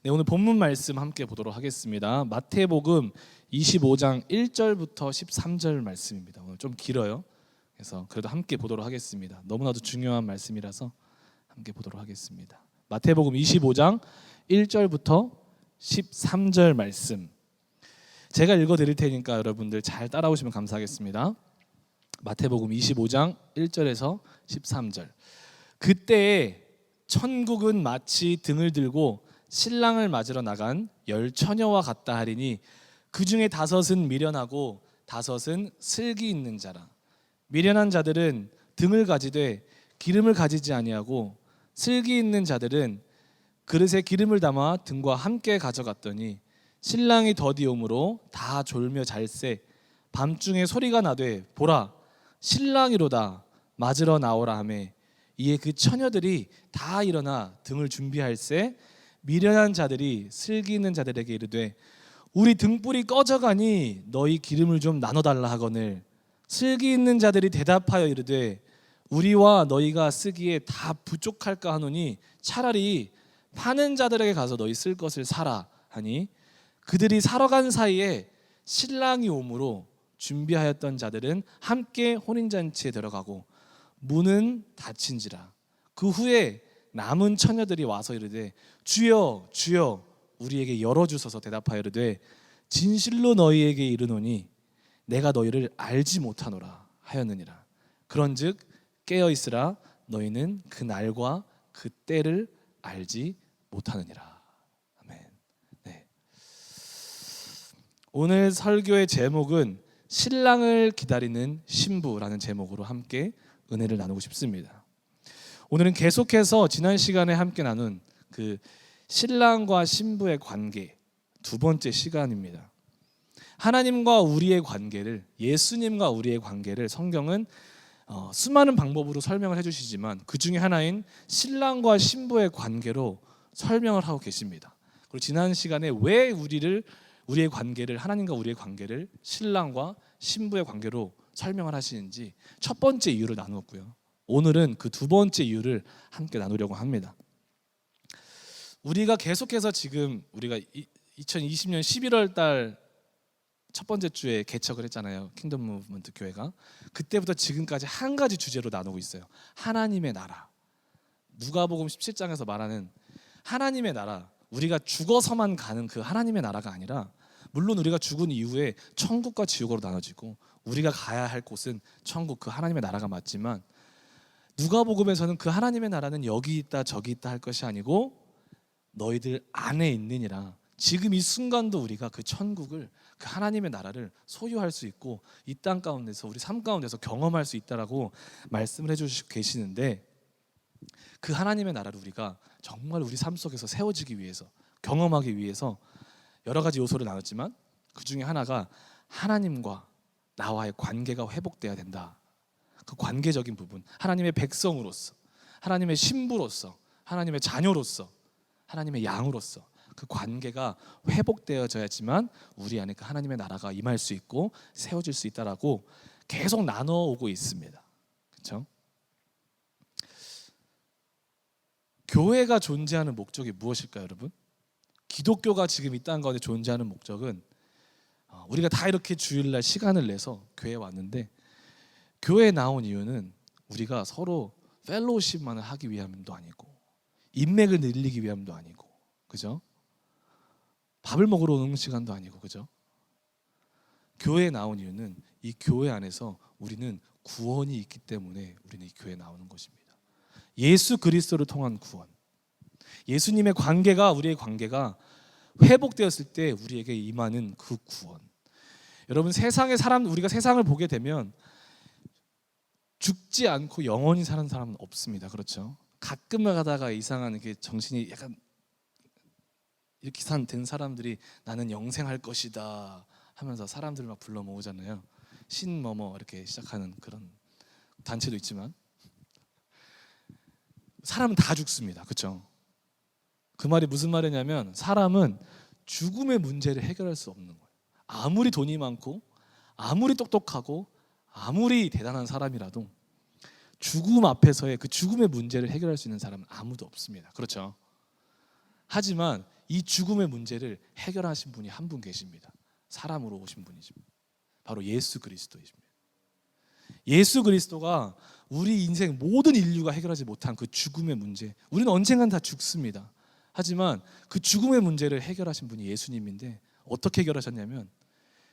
네, 오늘 본문 말씀 함께 보도록 하겠습니다. 마태복음 25장 1절부터 13절 말씀입니다. 오늘 좀 길어요. 그래서 그래도 함께 보도록 하겠습니다. 너무나도 중요한 말씀이라서 함께 보도록 하겠습니다. 마태복음 25장 1절부터 13절 말씀. 제가 읽어 드릴 테니까 여러분들 잘 따라오시면 감사하겠습니다. 마태복음 25장 1절에서 13절. 그때에 천국은 마치 등을 들고 신랑을 맞으러 나간 10처녀와 같다 하리니 그 중에 5은 미련하고 5은 슬기 있는 자라. 미련한 자들은 등을 가지되 기름을 가지지 아니하고 슬기 있는 자들은 그릇에 기름을 담아 등과 함께 가져갔더니 신랑이 더디오므로 다 졸며 잘새 밤중에 소리가 나되 보라 신랑이로다 맞으러 나오라 하매 이에 그 처녀들이 다 일어나 등을 준비할새 미련한 자들이 슬기 있는 자들에게 이르되 우리 등불이 꺼져가니 너희 기름을 좀 나눠달라 하거늘 슬기 있는 자들이 대답하여 이르되 우리와 너희가 쓰기에 다 부족할까 하노니 차라리 파는 자들에게 가서 너희 쓸 것을 사라 하니 그들이 사러 간 사이에 신랑이 오므로 준비하였던 자들은 함께 혼인잔치에 들어가고 문은 닫힌지라. 그 후에 남은 처녀들이 와서 이르되 주여 주여 우리에게 열어주소서. 대답하여 이르되 진실로 너희에게 이르노니 내가 너희를 알지 못하노라 하였느니라. 그런즉 깨어 있으라 너희는 그 날과 그 때를 알지 못하느니라. 아멘. 네. 오늘 설교의 제목은 신랑을 기다리는 신부라는 제목으로 함께 은혜를 나누고 싶습니다. 오늘은 계속해서 지난 시간에 함께 나눈 그 신랑과 신부의 관계 두 번째 시간입니다. 하나님과 우리의 관계를, 예수님과 우리의 관계를 성경은 수많은 방법으로 설명을 해주시지만 그 중에 하나인 신랑과 신부의 관계로 설명을 하고 계십니다. 그리고 지난 시간에 왜 우리의 관계를, 하나님과 우리의 관계를 신랑과 신부의 관계로 설명을 하시는지 첫 번째 이유를 나누었고요. 오늘은 그 두 번째 이유를 함께 나누려고 합니다. 우리가 계속해서 지금 우리가 2020년 11월 달 첫 번째 주에 개척을 했잖아요. 킹덤 무브먼트 교회가. 그때부터 지금까지 한 가지 주제로 나누고 있어요. 하나님의 나라. 누가복음 17장에서 말하는 하나님의 나라. 우리가 죽어서만 가는 그 하나님의 나라가 아니라 물론 우리가 죽은 이후에 천국과 지옥으로 나눠지고 우리가 가야 할 곳은 천국, 그 하나님의 나라가 맞지만 누가복음에서는 그 하나님의 나라는 여기 있다 저기 있다 할 것이 아니고 너희들 안에 있느니라. 지금 이 순간도 우리가 그 천국을, 그 하나님의 나라를 소유할 수 있고 이 땅 가운데서, 우리 삶 가운데서 경험할 수 있다라고 말씀을 해주시고 계시는데, 그 하나님의 나라를 우리가 정말 우리 삶 속에서 세워지기 위해서, 경험하기 위해서 여러 가지 요소를 나눴지만 그 중에 하나가 하나님과 나와의 관계가 회복돼야 된다. 그 관계적인 부분, 하나님의 백성으로서, 하나님의 신부로서, 하나님의 자녀로서, 하나님의 양으로서 그 관계가 회복되어져야지만 우리 안에 그 하나님의 나라가 임할 수 있고 세워질 수 있다라고 계속 나눠오고 있습니다. 그렇죠? 교회가 존재하는 목적이 무엇일까요, 여러분? 기독교가 지금 이 땅 가운데 존재하는 목적은 우리가 다 이렇게 주일날 시간을 내서 교회에 왔는데 교회에 나온 이유는 우리가 서로 펠로우십만을 하기 위함도 아니고 인맥을 늘리기 위함도 아니고, 그죠? 밥을 먹으러 오는 시간도 아니고, 그죠? 교회에 나온 이유는 이 교회 안에서 우리는 구원이 있기 때문에 우리는 이 교회에 나오는 것입니다. 예수 그리스도를 통한 구원, 예수님의 관계가, 우리의 관계가 회복되었을 때 우리에게 임하는 그 구원. 여러분, 세상의 사람, 우리가 세상을 보게 되면 죽지 않고 영원히 사는 사람은 없습니다. 그렇죠? 가끔 가다가 이상한 이렇게 정신이 약간 이렇게 된 사람들이 나는 영생할 것이다 하면서 사람들 막 불러 모으잖아요. 신뭐뭐 이렇게 시작하는 그런 단체도 있지만 사람은 다 죽습니다. 그렇죠? 그 말이 무슨 말이냐면 사람은 죽음의 문제를 해결할 수 없는 거예요. 아무리 돈이 많고 아무리 똑똑하고 아무리 대단한 사람이라도 죽음 앞에서의 그 죽음의 문제를 해결할 수 있는 사람은 아무도 없습니다. 그렇죠? 하지만 이 죽음의 문제를 해결하신 분이 한 분 계십니다. 사람으로 오신 분이십니다. 바로 예수 그리스도이십니다. 예수 그리스도가 우리 인생 모든 인류가 해결하지 못한 그 죽음의 문제, 우리는 언젠간 다 죽습니다. 하지만 그 죽음의 문제를 해결하신 분이 예수님인데, 어떻게 해결하셨냐면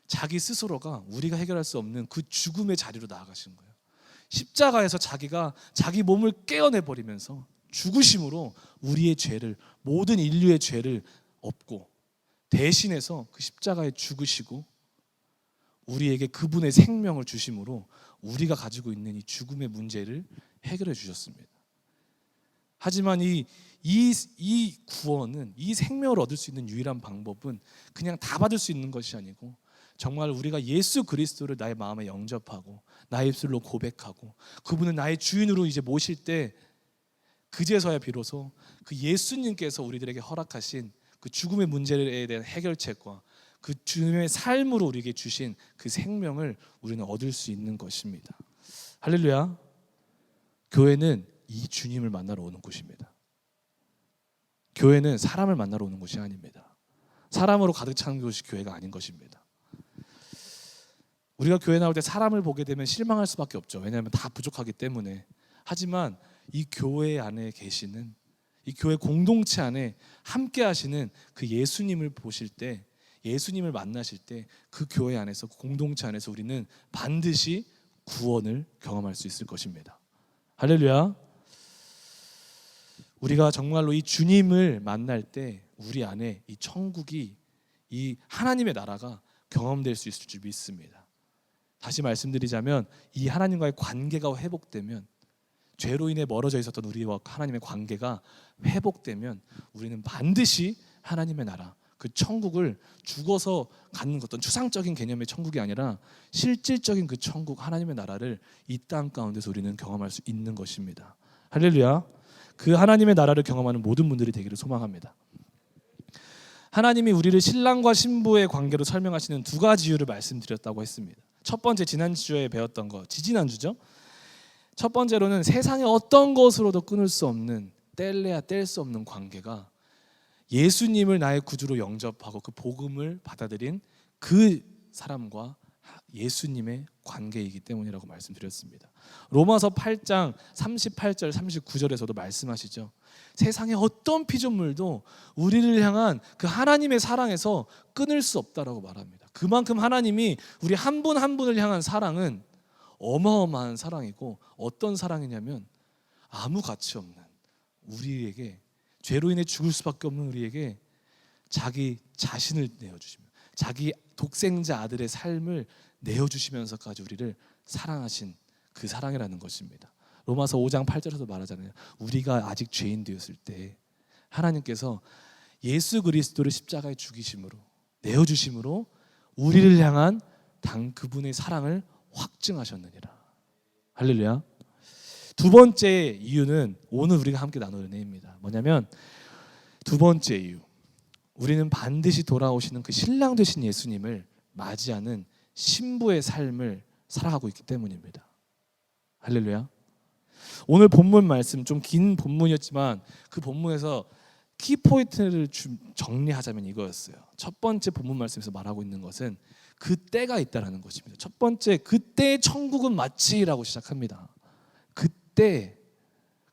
자기 스스로가 우리가 해결할 수 없는 그 죽음의 자리로 나아가신 거예요. 십자가에서 자기가 자기 몸을 깨어내버리면서 죽으심으로 우리의 죄를, 모든 인류의 죄를 업고 대신해서 그 십자가에 죽으시고 우리에게 그분의 생명을 주심으로 우리가 가지고 있는 이 죽음의 문제를 해결해 주셨습니다. 하지만 이 구원은, 이 생명을 얻을 수 있는 유일한 방법은 그냥 다 받을 수 있는 것이 아니고 정말 우리가 예수 그리스도를 나의 마음에 영접하고 나의 입술로 고백하고 그분을 나의 주인으로 이제 모실 때, 그제서야 비로소 그 예수님께서 우리들에게 허락하신 그 죽음의 문제에 대한 해결책과 그 주님의 삶으로 우리에게 주신 그 생명을 우리는 얻을 수 있는 것입니다. 할렐루야. 교회는 이 주님을 만나러 오는 곳입니다. 교회는 사람을 만나러 오는 곳이 아닙니다. 사람으로 가득 찬 곳이 교회가 아닌 것입니다. 우리가 교회 나올 때 사람을 보게 되면 실망할 수밖에 없죠. 왜냐하면 다 부족하기 때문에. 하지만 이 교회 안에 계시는, 이 교회 공동체 안에 함께 하시는 그 예수님을 보실 때, 예수님을 만나실 때 그 교회 안에서, 그 공동체 안에서 우리는 반드시 구원을 경험할 수 있을 것입니다. 할렐루야. 우리가 정말로 이 주님을 만날 때 우리 안에 이 천국이, 이 하나님의 나라가 경험될 수 있을 줄 믿습니다. 다시 말씀드리자면 이 하나님과의 관계가 회복되면, 죄로 인해 멀어져 있었던 우리와 하나님의 관계가 회복되면 우리는 반드시 하나님의 나라, 그 천국을 죽어서 갖는 어떤 추상적인 개념의 천국이 아니라 실질적인 그 천국, 하나님의 나라를 이 땅 가운데서 우리는 경험할 수 있는 것입니다. 할렐루야. 그 하나님의 나라를 경험하는 모든 분들이 되기를 소망합니다. 하나님이 우리를 신랑과 신부의 관계로 설명하시는 두 가지 이유를 말씀드렸다고 했습니다. 첫 번째, 지난주에 배웠던 거, 지지난주죠. 첫 번째로는 세상의 어떤 것으로도 끊을 수 없는, 뗄래야 뗄 수 없는 관계가 예수님을 나의 구주로 영접하고 그 복음을 받아들인 그 사람과 예수님의 관계이기 때문이라고 말씀드렸습니다. 로마서 8장 38절 39절에서도 말씀하시죠. 세상의 어떤 피조물도 우리를 향한 그 하나님의 사랑에서 끊을 수 없다라고 말합니다. 그만큼 하나님이 우리 한 분 한 분을 향한 사랑은 어마어마한 사랑이고, 어떤 사랑이냐면 아무 가치 없는 우리에게, 죄로 인해 죽을 수밖에 없는 우리에게 자기 자신을 내어주시며 자기 독생자 아들의 삶을 내어주시면서까지 우리를 사랑하신 그 사랑이라는 것입니다. 로마서 5장 8절에서 말하잖아요. 우리가 아직 죄인 되었을 때 하나님께서 예수 그리스도를 십자가에 죽이심으로, 내어주심으로 우리를 향한 그분의 사랑을 확증하셨느니라. 할렐루야. 두 번째 이유는 오늘 우리가 함께 나눌 은혜입니다. 뭐냐면, 두 번째 이유, 우리는 반드시 돌아오시는 그 신랑 되신 예수님을 맞이하는 신부의 삶을 살아가고 있기 때문입니다. 할렐루야. 오늘 본문 말씀, 좀 긴 본문이었지만 그 본문에서 키포인트를 정리하자면 이거였어요. 첫 번째 본문 말씀에서 말하고 있는 것은 그 때가 있다라는 것입니다. 첫 번째, 그때의 천국은 마치라고 시작합니다.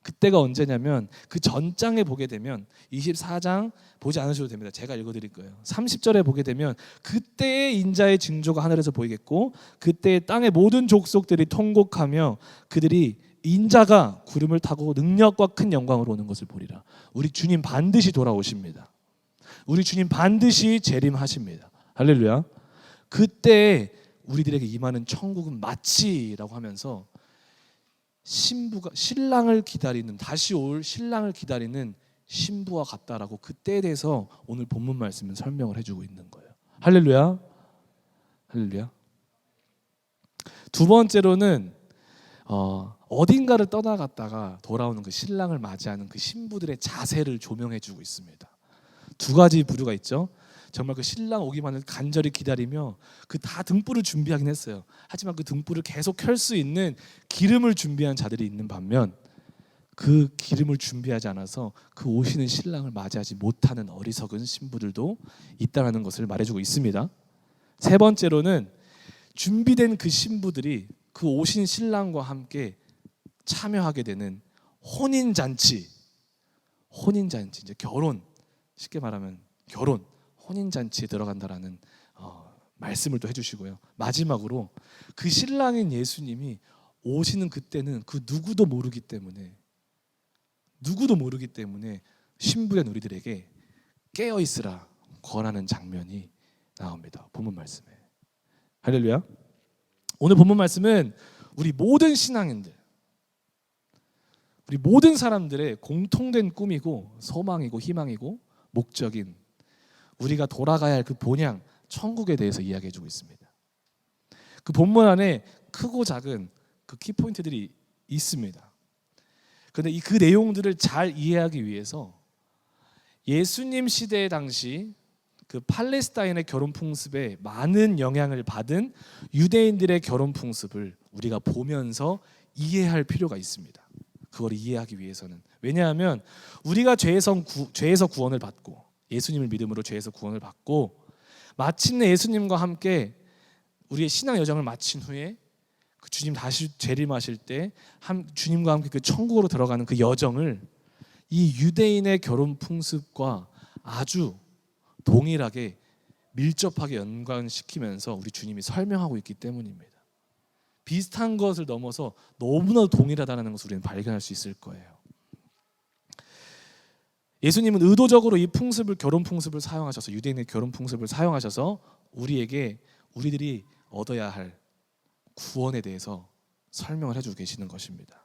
그때가 언제냐면 그 전장에 보게 되면 24장 보지 않으셔도 됩니다. 제가 읽어드릴 거예요. 30절에 보게 되면 그때의 인자의 징조가 하늘에서 보이겠고 그때의 땅의 모든 족속들이 통곡하며 그들이 인자가 구름을 타고 능력과 큰 영광으로 오는 것을 보리라. 우리 주님 반드시 돌아오십니다. 우리 주님 반드시 재림하십니다. 할렐루야. 그때 우리들에게 임하는 천국은 마치라고 하면서 신부가 신랑을 기다리는, 다시 올 신랑을 기다리는 신부와 같다라고 그때에 대해서 오늘 본문 말씀은 설명을 해주고 있는 거예요. 할렐루야. 할렐루야. 두 번째로는 어딘가를 떠나갔다가 돌아오는 그 신랑을 맞이하는 그 신부들의 자세를 조명해주고 있습니다. 두 가지 부류가 있죠. 정말 그 신랑 오기만을 간절히 기다리며 그 다 등불을 준비하긴 했어요. 하지만 그 등불을 계속 켤 수 있는 기름을 준비한 자들이 있는 반면, 그 기름을 준비하지 않아서 그 오시는 신랑을 맞이하지 못하는 어리석은 신부들도 있다는 것을 말해주고 있습니다. 세 번째로는 준비된 그 신부들이 그 오신 신랑과 함께 참여하게 되는 혼인잔치, 이제 결혼, 쉽게 말하면 결혼, 혼인잔치에 들어간다라는 말씀을 또 해주시고요. 마지막으로 그 신랑인 예수님이 오시는 그때는 그 누구도 모르기 때문에 신부된 우리들에게 깨어 있으라 권하는 장면이 나옵니다. 본문 말씀에. 할렐루야. 오늘 본문 말씀은 우리 모든 신앙인들, 우리 모든 사람들의 공통된 꿈이고 소망이고 희망이고 목적인 우리가 돌아가야 할 그 본향 천국에 대해서 이야기해주고 있습니다. 그 본문 안에 크고 작은 그 키포인트들이 있습니다. 그런데 그 내용들을 잘 이해하기 위해서 예수님 시대 당시 그 팔레스타인의 결혼 풍습에 많은 영향을 받은 유대인들의 결혼 풍습을 우리가 보면서 이해할 필요가 있습니다. 그걸 이해하기 위해서는. 왜냐하면 우리가 죄에서 구원을 받고 예수님을 믿음으로 죄에서 구원을 받고 마침내 예수님과 함께 우리의 신앙 여정을 마친 후에 그 주님 다시 재림하실 때 주님과 함께 그 천국으로 들어가는 그 여정을 이 유대인의 결혼 풍습과 아주 동일하게 밀접하게 연관시키면서 우리 주님이 설명하고 있기 때문입니다. 비슷한 것을 넘어서 너무나 동일하다는 것을 우리는 발견할 수 있을 거예요. 예수님은 의도적으로 이 결혼 풍습을 사용하셔서 유대인의 결혼 풍습을 사용하셔서 우리들이 얻어야 할 구원에 대해서 설명을 해주고 계시는 것입니다.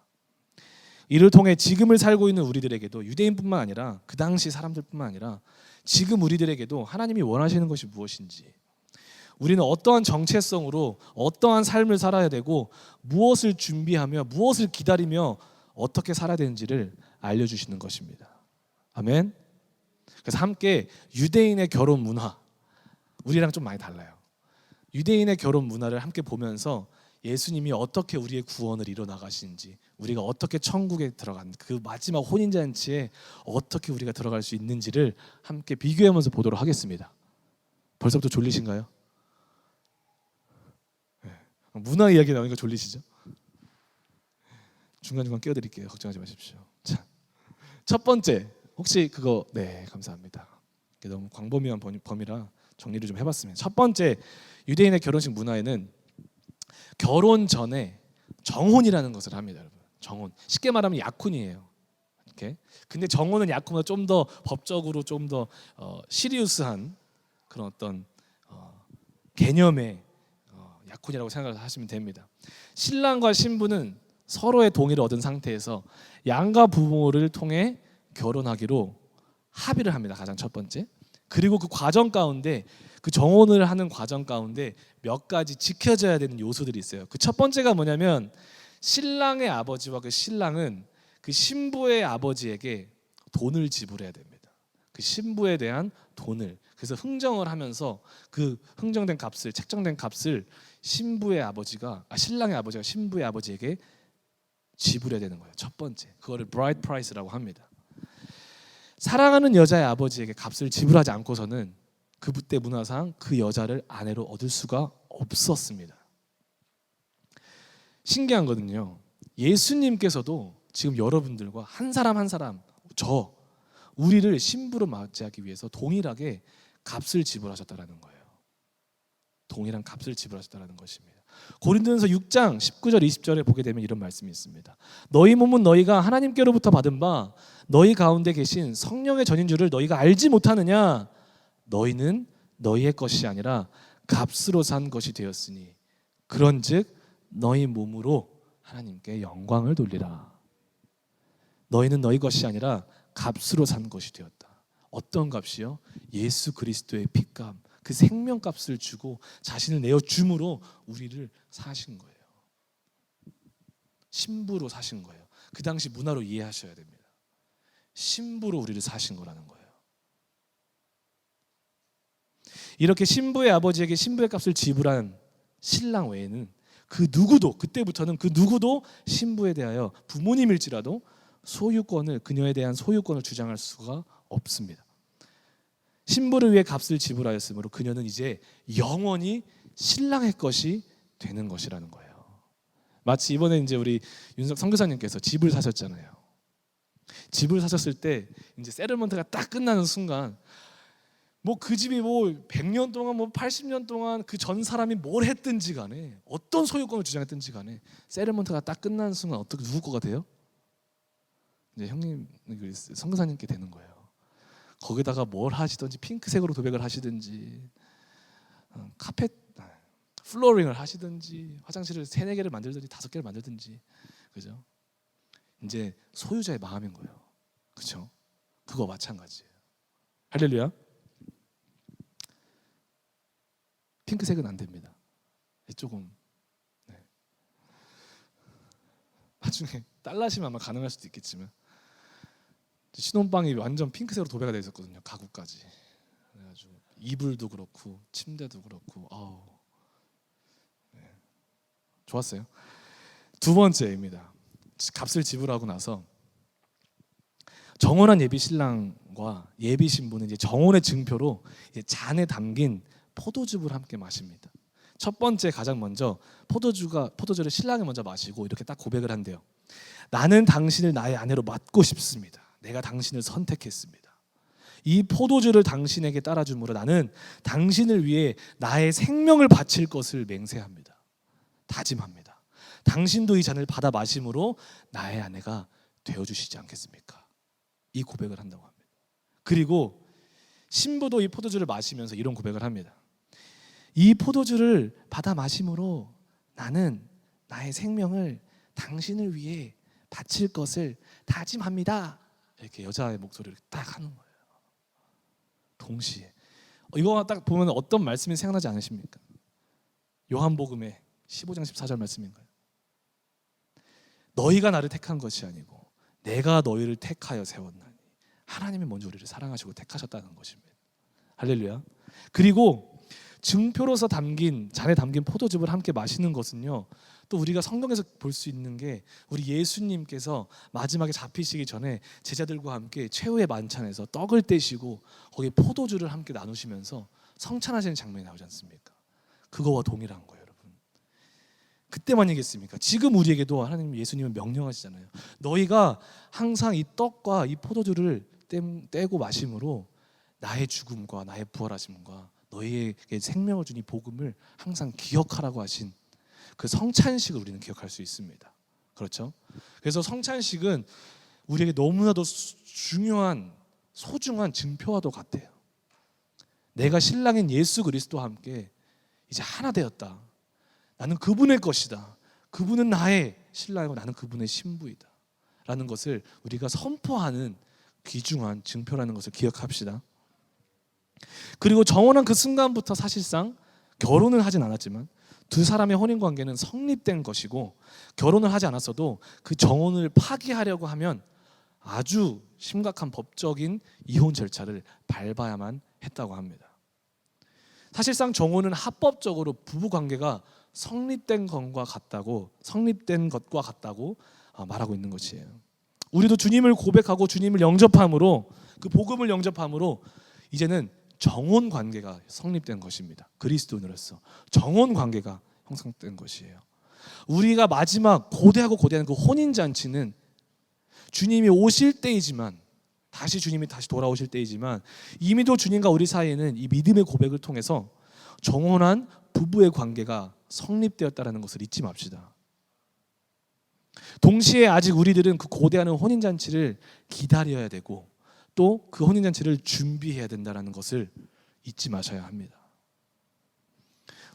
이를 통해 지금을 살고 있는 우리들에게도 유대인뿐만 아니라 그 당시 사람들뿐만 아니라 지금 우리들에게도 하나님이 원하시는 것이 무엇인지, 우리는 어떠한 정체성으로 어떠한 삶을 살아야 되고 무엇을 준비하며 무엇을 기다리며 어떻게 살아야 되는지를 알려주시는 것입니다. 아멘. 그래서 함께 유대인의 결혼 문화, 우리랑 좀 많이 달라요. 유대인의 결혼 문화를 함께 보면서 예수님이 어떻게 우리의 구원을 이뤄 나가시는지, 우리가 어떻게 천국에 들어간 그 마지막 혼인잔치에 어떻게 우리가 들어갈 수 있는지를 함께 비교하면서 보도록 하겠습니다. 벌써부터 졸리신가요? 네. 문화 이야기 나오니까 졸리시죠? 중간중간 깨워드릴게요. 걱정하지 마십시오. 자, 첫 번째, 혹시 그거 감사합니다. 너무 광범위한 범위라 정리를 좀 해봤습니다. 첫 번째, 유대인의 결혼식 문화에는 결혼 전에 정혼이라는 것을 합니다, 여러분. 정혼. 쉽게 말하면 약혼이에요. 이렇게. 근데 정혼은 약혼보다 좀 더 법적으로 좀 더 시리우스한 그런 어떤 개념의 약혼이라고 생각을 하시면 됩니다. 신랑과 신부는 서로의 동의를 얻은 상태에서 양가 부모를 통해 결혼하기로 합의를 합니다. 가장 첫 번째. 그리고 그 과정 가운데, 그 정혼을 하는 과정 가운데 몇 가지 지켜져야 되는 요소들이 있어요. 그 첫 번째가 뭐냐면 신랑의 아버지와 그 신랑은 그 신부의 아버지에게 돈을 지불해야 됩니다. 그 신부에 대한 돈을. 그래서 흥정을 하면서 그 흥정된 값을, 책정된 값을 신랑의 아버지가 신부의 아버지에게 지불해야 되는 거예요. 첫 번째. 그거를 bride price라고 합니다. 사랑하는 여자의 아버지에게 값을 지불하지 않고서는 그때 문화상 그 여자를 아내로 얻을 수가 없었습니다. 신기한 거는요, 예수님께서도 지금 여러분들과 한 사람 한 사람, 우리를 신부로 맞이하기 위해서 동일하게 값을 지불하셨다라는 거예요. 동일한 값을 지불하셨다라는 것입니다. 고린도전서 6장 19절 20절에 보게 되면 이런 말씀이 있습니다. 너희 몸은 너희가 하나님께로부터 받은 바 너희 가운데 계신 성령의 전인 줄을 너희가 알지 못하느냐? 너희는 너희의 것이 아니라 값으로 산 것이 되었으니 그런즉 너희 몸으로 하나님께 영광을 돌리라. 너희는 너희 것이 아니라 값으로 산 것이 되었다. 어떤 값이요? 예수 그리스도의 피값, 그 생명값을 주고 자신을 내어 줌으로 우리를 사신 거예요. 신부로 사신 거예요. 그 당시 문화로 이해하셔야 됩니다. 신부로 우리를 사신 거라는 거예요. 이렇게 신부의 아버지에게 신부의 값을 지불한 신랑 외에는 그 누구도, 그때부터는 그 누구도 신부에 대하여 부모님일지라도 소유권을, 그녀에 대한 소유권을 주장할 수가 없습니다. 신부를 위해 값을 지불하였으므로 그녀는 이제 영원히 신랑의 것이 되는 것이라는 거예요. 마치 이번에 이제 우리 윤석 선교사님께서 집을 사셨잖아요. 집을 사셨을 때 이제 세르먼트가 딱 끝나는 순간 뭐 그 집이 뭐 100년 동안 뭐 80년 동안 그 전 사람이 뭘 했든지 간에 어떤 소유권을 주장했든지 간에 세르먼트가 딱 끝나는 순간 어떻게 누구 거가 돼요? 이제 형님 선교사님께 되는 거예요. 거기다가 뭘 하시든지 핑크색으로 도배를 하시든지 카펫 플로링을 하시든지 화장실을 3-4개를 만들든지 5개를 만들든지, 그죠? 이제 소유자의 마음인 거예요. 그죠? 그거 마찬가지예요. 할렐루야. 핑크색은 안 됩니다. 조금 나중에 딸 나시면 아마 가능할 수도 있겠지만 신혼방이 완전 핑크색으로 도배가 되어 있었거든요. 가구까지. 그래가지고 이불도 그렇고 침대도 그렇고 좋았어요. 두 번째입니다. 값을 지불하고 나서 정혼한 예비 신랑과 예비 신부는 이제 정혼의 증표로 잔에 담긴 포도즙을 함께 마십니다. 첫 번째 가장 먼저 포도주를 신랑이 먼저 마시고 이렇게 딱 고백을 한대요. 나는 당신을 나의 아내로 맡고 싶습니다. 내가 당신을 선택했습니다. 이 포도주를 당신에게 따라줌으로 나는 당신을 위해 나의 생명을 바칠 것을 맹세합니다. 다짐합니다. 당신도 이 잔을 받아 마심으로 나의 아내가 되어주시지 않겠습니까? 이 고백을 한다고 합니다. 그리고 신부도 이 포도주를 마시면서 이런 고백을 합니다. 이 포도주를 받아 마심으로 나는 나의 생명을 당신을 위해 바칠 것을 다짐합니다. 이렇게 여자의 목소리를 딱 하는 거예요. 동시에 이거 딱 보면 어떤 말씀이 생각나지 않으십니까? 요한복음의 15장 14절 말씀인가요? 너희가 나를 택한 것이 아니고 내가 너희를 택하여 세웠나니 하나님이 먼저 우리를 사랑하시고 택하셨다는 것입니다. 할렐루야. 그리고 증표로서 잔에 담긴 포도즙을 함께 마시는 것은요, 또 우리가 성경에서 볼 수 있는 게 우리 예수님께서 마지막에 잡히시기 전에 제자들과 함께 최후의 만찬에서 떡을 떼시고 거기에 포도주를 함께 나누시면서 성찬하시는 장면이 나오지 않습니까? 그거와 동일한 거예요, 여러분. 그때만이겠습니까? 지금 우리에게도 하나님 예수님은 명령하시잖아요. 너희가 항상 이 떡과 이 포도주를 떼고 마심으로 나의 죽음과 나의 부활하심과 너희에게 생명을 준 이 복음을 항상 기억하라고 하신 그 성찬식을 우리는 기억할 수 있습니다. 그렇죠? 그래서 성찬식은 우리에게 너무나도 중요한 소중한 증표와도 같아요. 내가 신랑인 예수 그리스도와 함께 이제 하나 되었다. 나는 그분의 것이다. 그분은 나의 신랑이고 나는 그분의 신부이다. 라는 것을 우리가 선포하는 귀중한 증표라는 것을 기억합시다. 그리고 정혼한 그 순간부터 사실상 결혼은 하진 않았지만 두 사람의 혼인관계는 성립된 것이고, 결혼을 하지 않았어도 그 정혼을 파기하려고 하면 아주 심각한 법적인 이혼 절차를 밟아야만 했다고 합니다. 사실상 정혼은 합법적으로 부부관계가 성립된 것과 같다고 말하고 있는 것이에요. 우리도 주님을 고백하고 주님을 영접함으로, 그 복음을 영접함으로 이제는 정혼 관계가 성립된 것입니다. 그리스도인으로서 정혼 관계가 형성된 것이에요. 우리가 마지막 고대하고 고대한 그 혼인 잔치는 주님이 오실 때이지만, 주님이 다시 돌아오실 때이지만, 이미도 주님과 우리 사이에는 이 믿음의 고백을 통해서 정혼한 부부의 관계가 성립되었다는 것을 잊지 맙시다. 동시에 아직 우리들은 그 고대하는 혼인 잔치를 기다려야 되고 또 그 혼인잔치를 준비해야 된다는 것을 잊지 마셔야 합니다.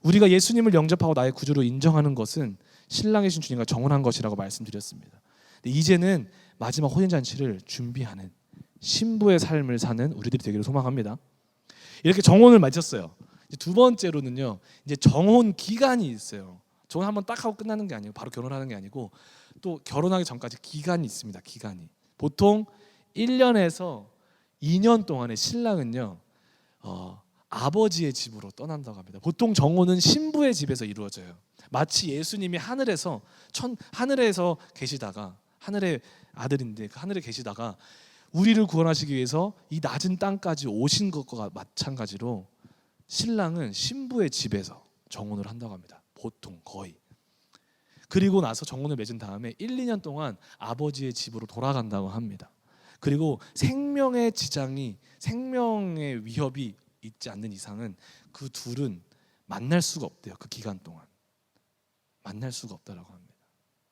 우리가 예수님을 영접하고 나의 구주로 인정하는 것은 신랑이신 주님과 정혼한 것이라고 말씀드렸습니다. 이제는 마지막 혼인잔치를 준비하는 신부의 삶을 사는 우리들이 되기를 소망합니다. 이렇게 정혼을 마쳤어요. 이제 두 번째로는요, 이제 정혼 기간이 있어요. 정혼 한번 딱 하고 끝나는 게 아니고 바로 결혼하는 게 아니고 또 결혼하기 전까지 기간이 있습니다. 기간이 보통 1년에서 2년 동안의 신랑은요 아버지의 집으로 떠난다고 합니다. 보통 정혼은 신부의 집에서 이루어져요. 마치 예수님이 하늘에서 계시다가 하늘의 아들인데 그 하늘에 계시다가 우리를 구원하시기 위해서 이 낮은 땅까지 오신 것과 마찬가지로 신랑은 신부의 집에서 정혼을 한다고 합니다. 보통 거의. 그리고 나서 정혼을 맺은 다음에 1, 2년 동안 아버지의 집으로 돌아간다고 합니다. 그리고 생명의 위협이 있지 않는 이상은 그 둘은 만날 수가 없대요. 그 기간 동안 만날 수가 없다라고 합니다.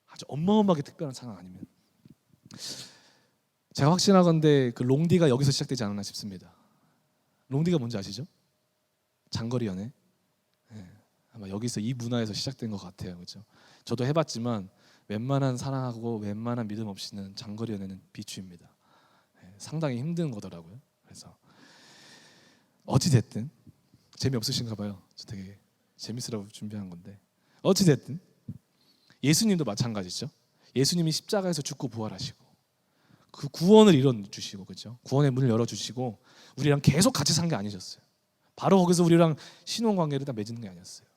아주 어마어마하게 특별한 상황 아니면. 제가 확신하건대 그 롱디가 여기서 시작되지 않았나 싶습니다. 롱디가 뭔지 아시죠? 장거리 연애. 네, 아마 여기서 이 문화에서 시작된 것 같아요. 그렇죠? 저도 해봤지만 웬만한 사랑하고 웬만한 믿음 없이는 장거리 연애는 비추입니다. 네, 상당히 힘든 거더라고요. 그래서 어찌 됐든 재미없으신가 봐요. 저 되게 재밌으라고 준비한 건데 어찌 됐든 예수님도 마찬가지죠. 예수님이 십자가에서 죽고 부활하시고 그 구원을 이뤄 주시고, 그렇죠? 구원의 문을 열어 주시고 우리랑 계속 같이 산 게 아니셨어요. 바로 거기서 우리랑 신혼 관계를 다 맺는 게 아니었어요.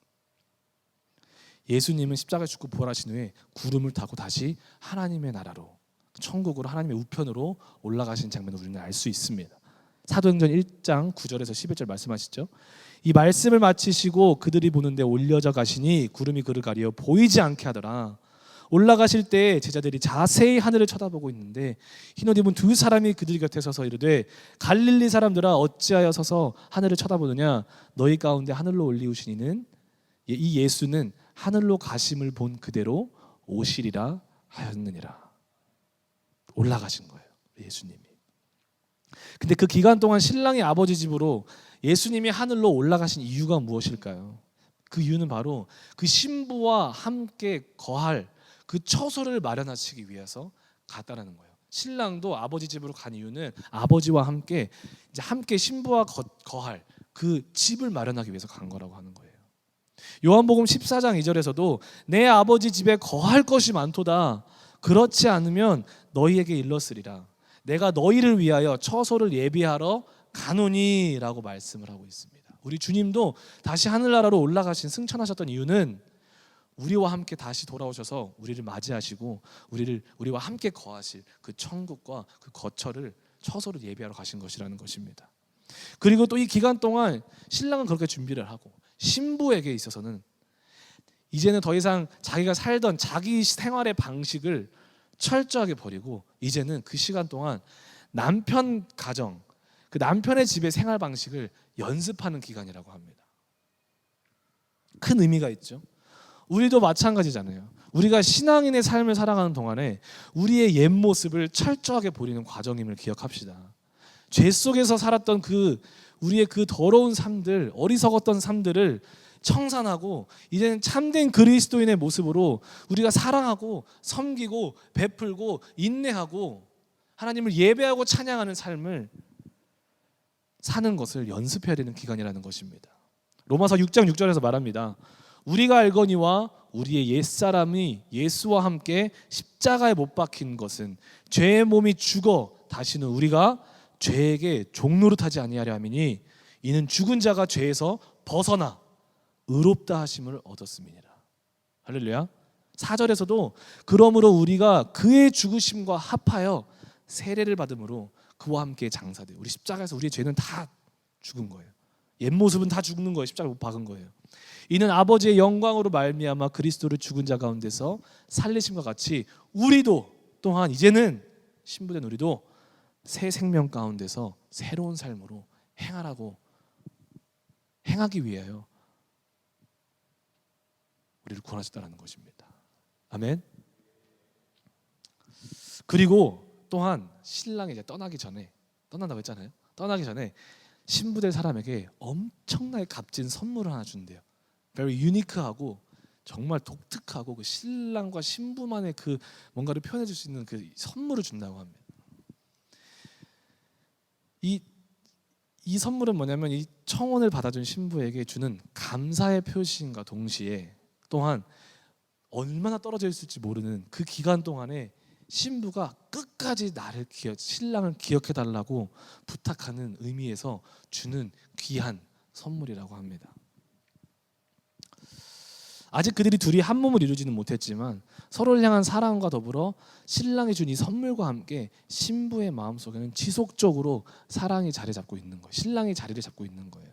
예수님은 십자가에 죽고 부활하신 후에 구름을 타고 다시 하나님의 나라로, 천국으로, 하나님의 우편으로 올라가신 장면을 우리는 알 수 있습니다. 사도행전 1장 9절에서 11절 말씀하시죠. 이 말씀을 마치시고 그들이 보는데 올려져 가시니 구름이 그를 가리어 보이지 않게 하더라. 올라가실 때 제자들이 자세히 하늘을 쳐다보고 있는데 흰옷 입은 두 사람이 그들 곁에 서서 이르되 갈릴리 사람들아 어찌하여 서서 하늘을 쳐다보느냐. 너희 가운데 하늘로 올리우신 이는 이 예수는 하늘로 가심을 본 그대로 오시리라 하였느니라. 올라가신 거예요, 예수님이. 근데 그 기간 동안 신랑이 아버지 집으로 예수님이 하늘로 올라가신 이유가 무엇일까요? 그 이유는 바로 그 신부와 함께 거할 그 처소를 마련하시기 위해서 갔다라는 거예요. 신랑도 아버지 집으로 간 이유는 아버지와 함께 이제 함께 신부와 거할 그 집을 마련하기 위해서 간 거라고 하는 거예요. 요한복음 14장 2절에서도 내 아버지 집에 거할 것이 많도다. 그렇지 않으면 너희에게 일렀으리라. 내가 너희를 위하여 처소를 예비하러 가노니라고 말씀을 하고 있습니다. 우리 주님도 다시 하늘나라로 올라가신 승천하셨던 이유는 우리와 함께 다시 돌아오셔서 우리를 맞이하시고 우리와 함께 거하실 그 천국과 그 처소를 예비하러 가신 것이라는 것입니다. 그리고 또 이 기간 동안 신랑은 그렇게 준비를 하고 신부에게 있어서는 이제는 더 이상 자기가 살던 자기 생활의 방식을 철저하게 버리고 이제는 그 시간 동안 남편 가정, 그 남편의 집의 생활 방식을 연습하는 기간이라고 합니다. 큰 의미가 있죠. 우리도 마찬가지잖아요. 우리가 신앙인의 삶을 살아가는 동안에 우리의 옛 모습을 철저하게 버리는 과정임을 기억합시다. 죄 속에서 살았던 우리의 그 더러운 삶들, 어리석었던 삶들을 청산하고 이제는 참된 그리스도인의 모습으로 우리가 사랑하고 섬기고 베풀고 인내하고 하나님을 예배하고 찬양하는 삶을 사는 것을 연습해야 되는 기간이라는 것입니다. 로마서 6장 6절에서 말합니다. 우리가 알거니와 우리의 옛사람이 예수와 함께 십자가에 못 박힌 것은 죄의 몸이 죽어 다시는 우리가 죄에게 종노릇하지 아니하려 함이니 이는 죽은 자가 죄에서 벗어나 의롭다 하심을 얻었음이니라. 할렐루야. 4절에서도 그러므로 우리가 그의 죽으심과 합하여 세례를 받음으로 그와 함께 장사돼. 우리 십자가에서 우리의 죄는 다 죽은 거예요. 옛 모습은 다 죽는 거예요. 십자가에 못 박은 거예요. 이는 아버지의 영광으로 말미암아 그리스도를 죽은 자 가운데서 살리심과 같이 우리도 또한 이제는 신부된 우리도 새 생명 가운데서 새로운 삶으로 행하기 위하여 우리를 구원하셨다는 것입니다. 아멘. 그리고 또한 신랑이 이제 떠난다고 했잖아요. 떠나기 전에 신부될 사람에게 엄청나게 값진 선물을 하나 준대요. very unique하고 정말 독특하고 그 신랑과 신부만의 그 뭔가를 표현해 줄 수 있는 그 선물을 준다고 합니다. 이 선물은 뭐냐면 이 청혼을 받아준 신부에게 주는 감사의 표시인가 동시에 또한 얼마나 떨어져 있을지 모르는 그 기간 동안에 신부가 끝까지 신랑을 기억해 달라고 부탁하는 의미에서 주는 귀한 선물이라고 합니다. 아직 그들이 둘이 한 몸을 이루지는 못했지만 서로를 향한 사랑과 더불어 신랑이 준 이 선물과 함께 신부의 마음속에는 지속적으로 사랑이 자리 잡고 있는 거예요. 신랑이 자리를 잡고 있는 거예요.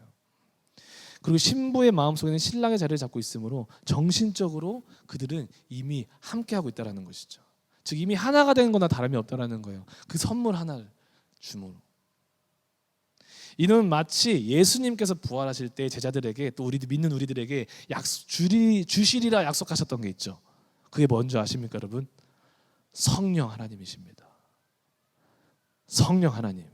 그리고 신부의 마음속에는 신랑의 자리를 잡고 있으므로 정신적으로 그들은 이미 함께하고 있다는 것이죠. 즉 이미 하나가 된 거나 다름이 없다는 거예요. 그 선물 하나를 줌으로. 이는 마치 예수님께서 부활하실 때 제자들에게 또 믿는 우리들에게 주시리라 약속하셨던 게 있죠. 그게 뭔지 아십니까 여러분? 성령 하나님이십니다. 성령 하나님.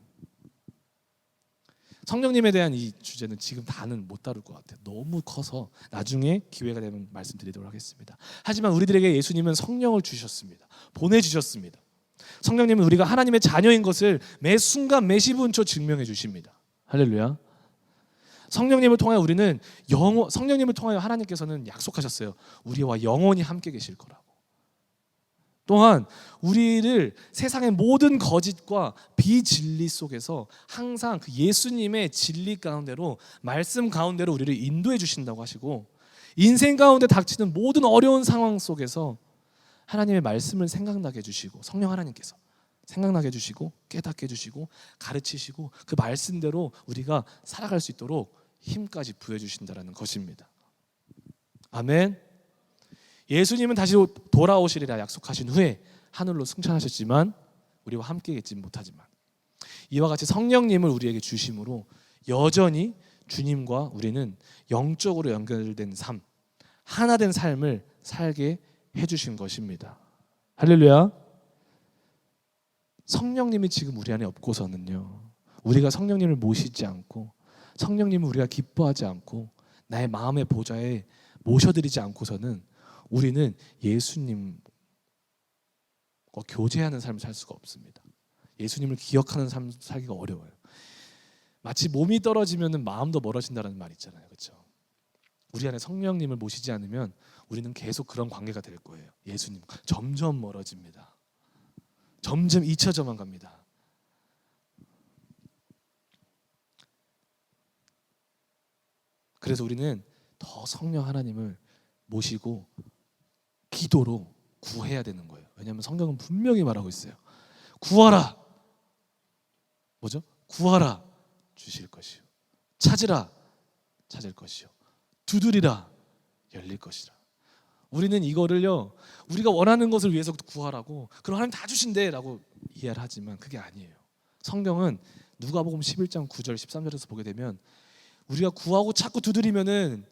성령님에 대한 이 주제는 지금 다는 못 다룰 것 같아요. 너무 커서 나중에 기회가 되면 말씀드리도록 하겠습니다. 하지만 우리들에게 예수님은 성령을 주셨습니다. 보내주셨습니다. 성령님은 우리가 하나님의 자녀인 것을 매 순간 매 시분초 증명해 주십니다. 할렐루야. 성령님을 통하여 우리는 성령님을 통하여 하나님께서는 약속하셨어요. 우리와 영원히 함께 계실 거라고. 또한 우리를 세상의 모든 거짓과 비진리 속에서 항상 그 예수님의 진리 가운데로 말씀 가운데로 우리를 인도해 주신다고 하시고 인생 가운데 닥치는 모든 어려운 상황 속에서 하나님의 말씀을 생각나게 해주시고 성령 하나님께서 생각나게 해주시고 깨닫게 해주시고 가르치시고 그 말씀대로 우리가 살아갈 수 있도록 힘까지 부여주신다는 것입니다. 아멘. 예수님은 다시 돌아오시리라 약속하신 후에 하늘로 승천하셨지만 우리와 함께 있지 못하지만 이와 같이 성령님을 우리에게 주심으로 여전히 주님과 우리는 영적으로 연결된 삶, 하나된 삶을 살게 해주신 것입니다. 할렐루야. 성령님이 지금 우리 안에 없고서는요, 우리가 성령님을 모시지 않고 성령님을 우리가 기뻐하지 않고 나의 마음의 보좌에 모셔드리지 않고서는 우리는 예수님과 교제하는 삶을 살 수가 없습니다. 예수님을 기억하는 삶 살기가 어려워요. 마치 몸이 떨어지면 마음도 멀어진다는 말 있잖아요. 그렇죠? 우리 안에 성령님을 모시지 않으면 우리는 계속 그런 관계가 될 거예요. 예수님 점점 멀어집니다. 점점 잊혀져만 갑니다. 그래서 우리는 더 성령 하나님을 모시고 기도로 구해야 되는 거예요. 왜냐하면 성경은 분명히 말하고 있어요. 구하라. 뭐죠? 구하라. 주실 것이요. 찾으라. 찾을 것이요. 두드리라. 열릴 것이라. 우리는 이거를요, 우리가 원하는 것을 위해서 구하라고 그럼 하나님 다 주신대라고 이해를 하지만 그게 아니에요. 성경은 누가복음 11장 9절 13절에서 보게 되면 우리가 구하고 찾고 두드리면은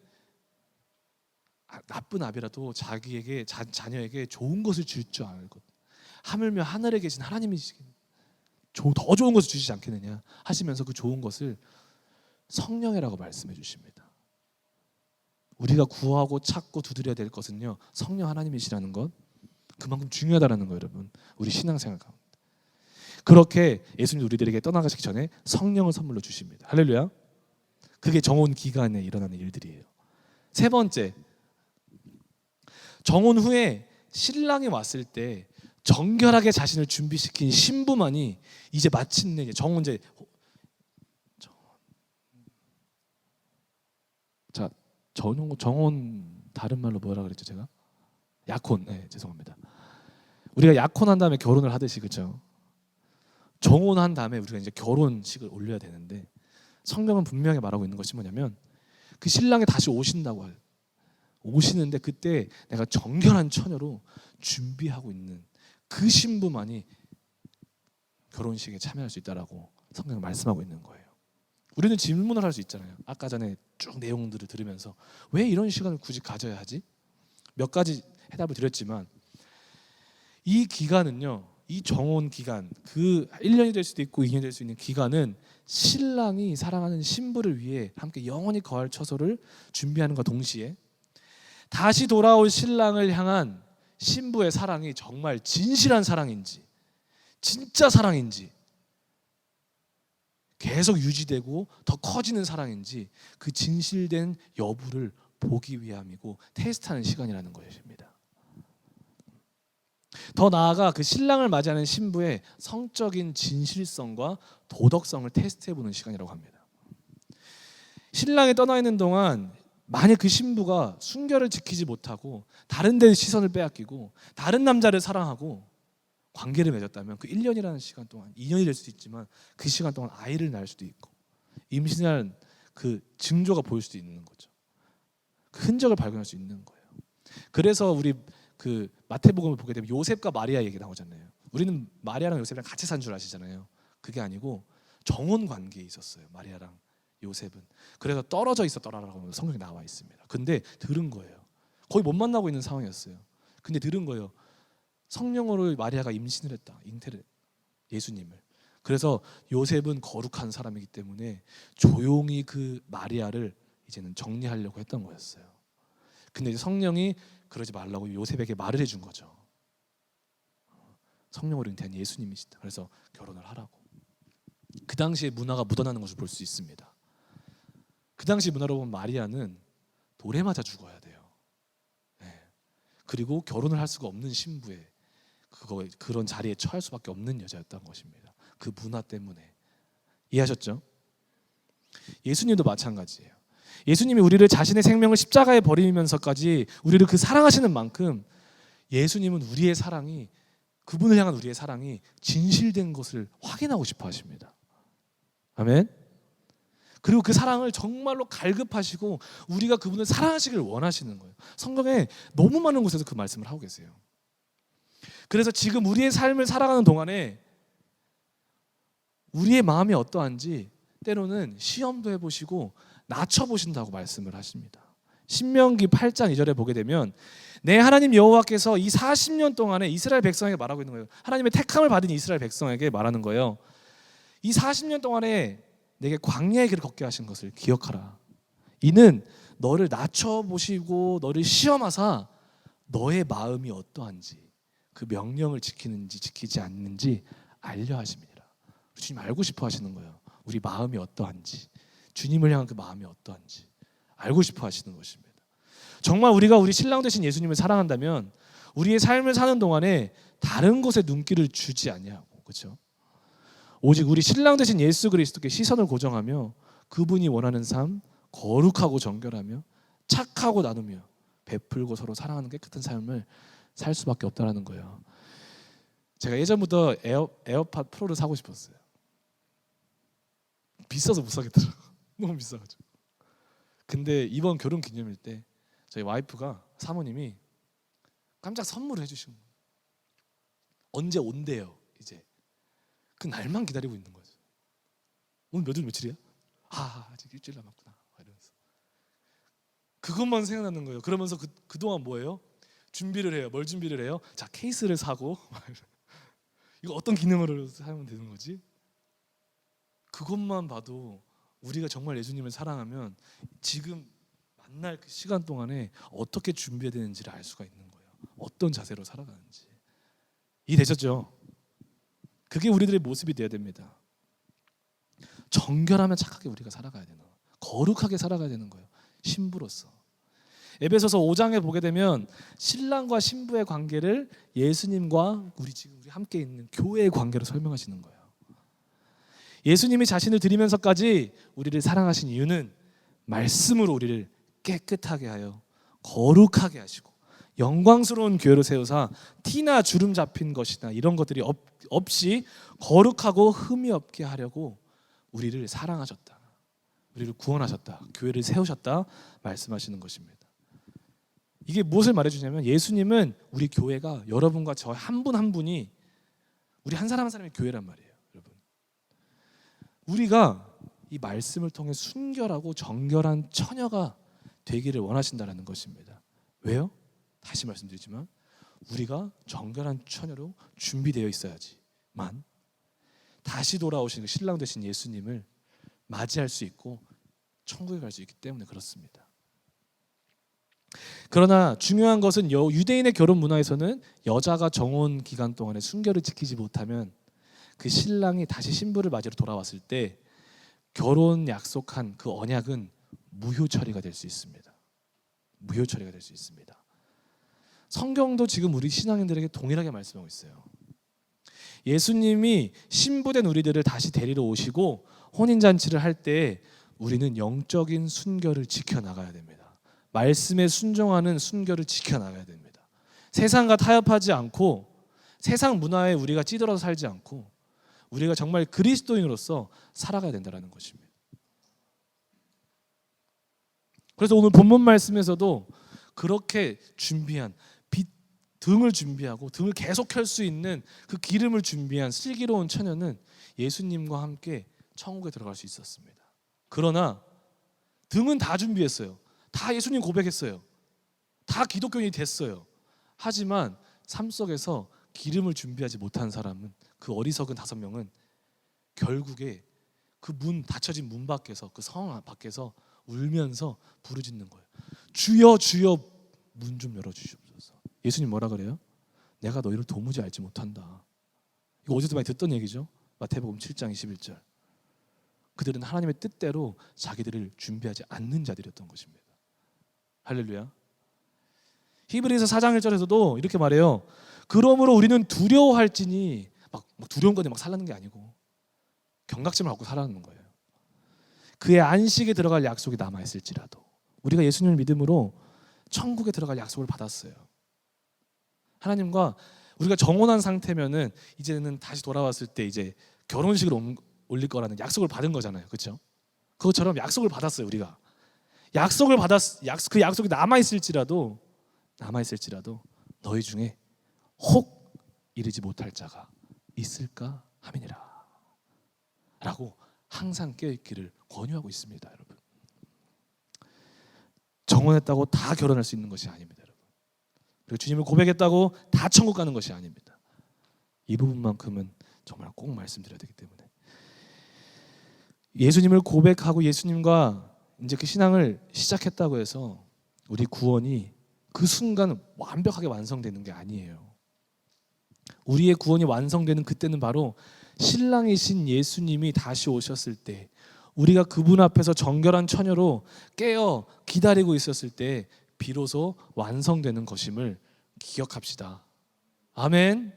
나쁜 아비라도 자기에게 자녀에게 좋은 것을 줄 줄 알고 하물며 하늘에 계신 하나님이시긴 더 좋은 것을 주시지 않겠느냐 하시면서 그 좋은 것을 성령이라고 말씀해 주십니다. 우리가 구하고 찾고 두드려야 될 것은요 성령 하나님이시라는 것, 그만큼 중요하다는 거예요. 여러분 우리 신앙생활 가운데 그렇게 예수님 우리들에게 떠나가시기 전에 성령을 선물로 주십니다. 할렐루야. 그게 정혼 기간에 일어나는 일들이에요. 세 번째, 정혼 후에 신랑이 왔을 때 정결하게 자신을 준비시킨 신부만이 이제 마침내 정혼 다른 말로 뭐라 그랬죠 제가? 약혼. 네, 죄송합니다. 우리가 약혼한 다음에 결혼을 하듯이 그렇죠? 정혼한 다음에 우리가 이제 결혼식을 올려야 되는데 성경은 분명히 말하고 있는 것이 뭐냐면 그 신랑이 다시 오시는데 그때 내가 정결한 처녀로 준비하고 있는 그 신부만이 결혼식에 참여할 수 있다라고 성경이 말씀하고 있는 거예요. 우리는 질문을 할 수 있잖아요. 아까 전에 쭉 내용들을 들으면서 왜 이런 시간을 굳이 가져야 하지? 몇 가지 해답을 드렸지만 이 기간은요, 이 정혼 기간, 그 1년이 될 수도 있고 2년이 될 수 있는 기간은 신랑이 사랑하는 신부를 위해 함께 영원히 거할 처소를 준비하는과 동시에 다시 돌아올 신랑을 향한 신부의 사랑이 정말 진실한 사랑인지 진짜 사랑인지 계속 유지되고 더 커지는 사랑인지 그 진실된 여부를 보기 위함이고 테스트하는 시간이라는 것입니다. 더 나아가 그 신랑을 맞이하는 신부의 성적인 진실성과 도덕성을 테스트해보는 시간이라고 합니다. 신랑이 떠나 있는 동안 만약 그 신부가 순결을 지키지 못하고 다른 데 시선을 빼앗기고 다른 남자를 사랑하고 관계를 맺었다면 그 1년이라는 시간 동안 2년이 될 수도 있지만 그 시간 동안 아이를 낳을 수도 있고 임신한 그 징조가 보일 수도 있는 거죠. 그 흔적을 발견할 수 있는 거예요. 그래서 우리 그 마태복음을 보게 되면 요셉과 마리아 얘기 나오잖아요. 우리는 마리아랑 요셉이랑 같이 산 줄 아시잖아요. 그게 아니고 정혼 관계에 있었어요. 마리아랑 요셉은. 그래서 떨어져 있었더라라고 성경에 나와 있습니다. 근데 들은 거예요. 거의 못 만나고 있는 상황이었어요. 근데 들은 거예요. 성령으로 마리아가 임신을 했다. 잉태를 예수님을. 그래서 요셉은 거룩한 사람이기 때문에 조용히 그 마리아를 이제는 정리하려고 했던 거였어요. 근데 이제 성령이 그러지 말라고 요셉에게 말을 해준 거죠. 성령으로 잉태한 예수님이시다. 그래서 결혼을 하라고. 그 당시에 문화가 묻어나는 것을 볼 수 있습니다. 그 당시 문화로 보면 마리아는 돌에 맞아 죽어야 돼요. 네. 그리고 결혼을 할 수가 없는 신부에 그런 자리에 처할 수밖에 없는 여자였던 것입니다. 그 문화 때문에. 이해하셨죠? 예수님도 마찬가지예요. 예수님이 우리를 자신의 생명을 십자가에 버리면서까지 우리를 그 사랑하시는 만큼 예수님은 우리의 사랑이 그분을 향한 우리의 사랑이 진실된 것을 확인하고 싶어 하십니다. 아멘. 그리고 그 사랑을 정말로 갈급하시고 우리가 그분을 사랑하시길 원하시는 거예요. 성경에 너무 많은 곳에서 그 말씀을 하고 계세요. 그래서 지금 우리의 삶을 살아가는 동안에 우리의 마음이 어떠한지 때로는 시험도 해보시고 낮춰보신다고 말씀을 하십니다. 신명기 8장 2절에 보게 되면 내 하나님 여호와께서 이 40년 동안에 이스라엘 백성에게 말하고 있는 거예요. 하나님의 택함을 받은 이스라엘 백성에게 말하는 거예요. 이 40년 동안에 내게 광야의 길을 걷게 하신 것을 기억하라. 이는 너를 낮춰보시고 너를 시험하사 너의 마음이 어떠한지 그 명령을 지키는지 지키지 않는지 알려 하심이니라. 주님 알고 싶어 하시는 거예요. 우리 마음이 어떠한지, 주님을 향한 그 마음이 어떠한지 알고 싶어 하시는 것입니다. 정말 우리가 우리 신랑 되신 예수님을 사랑한다면 우리의 삶을 사는 동안에 다른 곳에 눈길을 주지 아니하고, 그렇죠? 오직 우리 신랑 되신 예수 그리스도께 시선을 고정하며 그분이 원하는 삶, 거룩하고 정결하며 착하고 나누며 베풀고 서로 사랑하는 깨끗한 삶을 살 수밖에 없다라는 거예요. 제가 예전부터 에어팟 프로를 사고 싶었어요. 비싸서 못 사겠더라고. 너무 비싸가지고. 근데 이번 결혼 기념일 때 저희 와이프가 사모님이 깜짝 선물을 해주신 거예요. 언제 온대요 이제. 그 날만 기다리고 있는 거죠. 오늘 며칠이야? 아직 일주일 남았구나 이러면서 그것만 생각나는 거예요. 그러면서 그동안 뭐예요? 준비를 해요. 뭘 준비를 해요? 자, 케이스를 사고 이거 어떤 기능으로 사용하면 되는 거지? 그것만 봐도 우리가 정말 예수님을 사랑하면 지금 만날 그 시간 동안에 어떻게 준비해야 되는지를 알 수가 있는 거예요. 어떤 자세로 살아가는지. 이해되셨죠? 그게 우리들의 모습이 되어야 됩니다. 정결하면 착하게 우리가 살아가야 되는 거예요. 거룩하게 살아가야 되는 거예요. 신부로서. 에베소서 5장에 보게 되면 신랑과 신부의 관계를 예수님과 우리 함께 있는 교회의 관계로 설명하시는 거예요. 예수님이 자신을 드리면서까지 우리를 사랑하신 이유는 말씀으로 우리를 깨끗하게 하여 거룩하게 하시고 영광스러운 교회로 세우사 티나 주름 잡힌 것이나 이런 것들이 없이 거룩하고 흠이 없게 하려고 우리를 사랑하셨다. 우리를 구원하셨다. 교회를 세우셨다 말씀하시는 것입니다. 이게 무엇을 말해주냐면 예수님은 우리 교회가 여러분과 저 한 분 한 분이 우리 한 사람 한 사람의 교회란 말이에요. 여러분, 우리가 이 말씀을 통해 순결하고 정결한 처녀가 되기를 원하신다는 것입니다. 왜요? 다시 말씀드리지만 우리가 정결한 처녀로 준비되어 있어야지만 다시 돌아오신 신랑 되신 예수님을 맞이할 수 있고 천국에 갈 수 있기 때문에 그렇습니다. 그러나 중요한 것은 유대인의 결혼 문화에서는 여자가 정혼 기간 동안에 순결을 지키지 못하면 그 신랑이 다시 신부를 맞이러 돌아왔을 때 결혼 약속한 그 언약은 무효 처리가 될 수 있습니다. 무효 처리가 될 수 있습니다. 성경도 지금 우리 신앙인들에게 동일하게 말씀하고 있어요. 예수님이 신부된 우리들을 다시 데리러 오시고 혼인잔치를 할 때 우리는 영적인 순결을 지켜나가야 됩니다. 말씀에 순종하는 순결을 지켜나가야 됩니다. 세상과 타협하지 않고 세상 문화에 우리가 찌들어서 살지 않고 우리가 정말 그리스도인으로서 살아가야 된다는 것입니다. 그래서 오늘 본문 말씀에서도 그렇게 준비한 등을 준비하고 등을 계속 켤 수 있는 그 기름을 준비한 슬기로운 처녀는 예수님과 함께 천국에 들어갈 수 있었습니다. 그러나 등은 다 준비했어요. 다 예수님 고백했어요. 다 기독교인이 됐어요. 하지만 삶 속에서 기름을 준비하지 못한 사람은, 그 어리석은 5명은 결국에 그 문, 닫혀진 문 밖에서, 그 성 밖에서 울면서 부르짖는 거예요. 주여 주여 문 좀 열어주시옵소서. 예수님 뭐라 그래요? 내가 너희를 도무지 알지 못한다. 이거 어제도 많이 듣던 얘기죠. 마태복음 7장 21절. 그들은 하나님의 뜻대로 자기들을 준비하지 않는 자들이었던 것입니다. 할렐루야. 히브리서 4장 1절에서도 이렇게 말해요. 그러므로 우리는 두려워할지니, 막 두려운 건데 막 살라는 게 아니고 경각심을 갖고 살아가는 거예요. 그의 안식에 들어갈 약속이 남아있을지라도. 우리가 예수님을 믿음으로 천국에 들어갈 약속을 받았어요. 하나님과 우리가 정혼한 상태면은 이제는 다시 돌아왔을 때 이제 결혼식을 올릴 거라는 약속을 받은 거잖아요. 그렇죠? 그것처럼 약속을 받았어요. 우리가 약속을 그 약속이 남아있을지라도 너희 중에 혹 이르지 못할 자가 있을까 함이니라 라고 항상 깨어있기를 권유하고 있습니다. 여러분, 정혼했다고 다 결혼할 수 있는 것이 아닙니다. 여러분, 그리고 주님을 고백했다고 다 천국 가는 것이 아닙니다. 이 부분만큼은 정말 꼭 말씀드려야 되기 때문에 예수님을 고백하고 예수님과 이제 그 신앙을 시작했다고 해서 우리 구원이 그 순간 완벽하게 완성되는 게 아니에요. 우리의 구원이 완성되는 그때는 바로 신랑이신 예수님이 다시 오셨을 때, 우리가 그분 앞에서 정결한 처녀로 깨어 기다리고 있었을 때 비로소 완성되는 것임을 기억합시다. 아멘.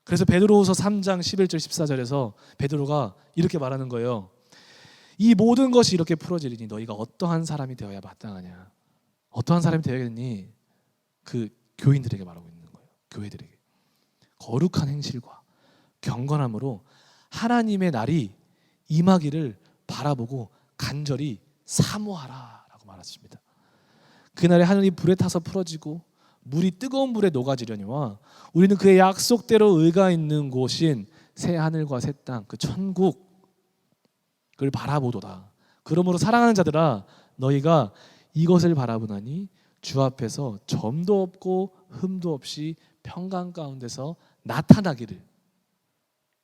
그래서 베드로후서 3장 11절 14절에서 베드로가 이렇게 말하는 거예요. 이 모든 것이 이렇게 풀어지리니 너희가 어떠한 사람이 되어야 마땅하냐. 어떠한 사람이 되어야겠니? 그 교인들에게 말하고 있는 거예요. 교회들에게. 거룩한 행실과 경건함으로 하나님의 날이 임하기를 바라보고 간절히 사모하라 라고 말했습니다. 그날에 하늘이 불에 타서 풀어지고 물이 뜨거운 불에 녹아지려니와 우리는 그의 약속대로 의가 있는 곳인 새 하늘과 새 땅, 그 천국을 바라보도다. 그러므로 사랑하는 자들아, 너희가 이것을 바라보나니 주 앞에서 점도 없고 흠도 없이 평강 가운데서 나타나기를